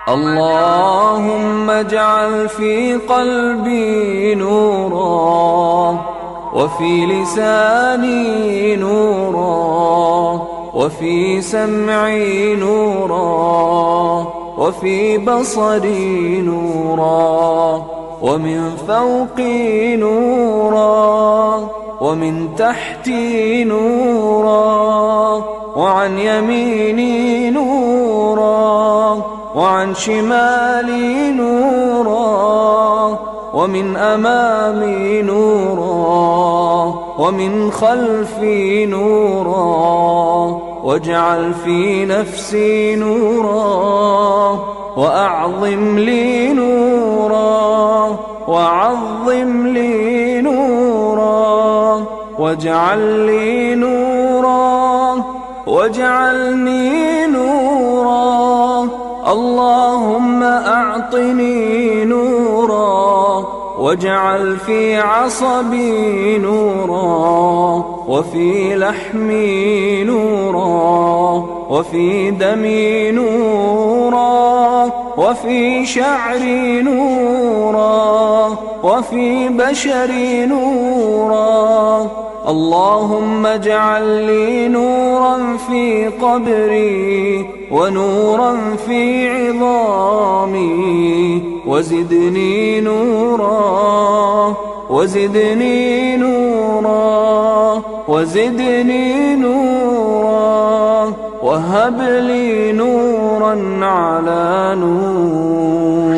اللهم اجعل في قلبي نورا، وفي لساني نورا، وفي سمعي نورا، وفي بصري نورا، ومن فوقي نورا، ومن تحتي نورا، وعن يميني نورا، وعن شمالي نورا، ومن أمامي نورا، ومن خلفي نورا، واجعل في نفسي نورا، وأعظم لي نورا، وعظم لي نورا، واجعل لي نورا، واجعلني نورا. اللهم أعطني نورا، واجعل في عصبي نورا، وفي لحمي نورا، وفي دمي نورا، وفي شعري نورا، وفي بشري نورا. اللهم اجعل لي نورا في قبري، ونورا في عظامي، وزدني نورا، وزدني نورا، وزدني نورا، وهب لي نورا على نور.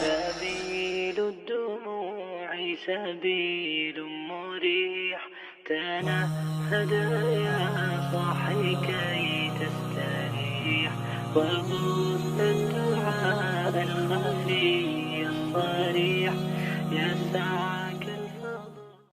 سبيل الدموع سبيل مريح، تنهد يا صاحي كي تستريح، وغص الدعاء الخفي الصريح يسعى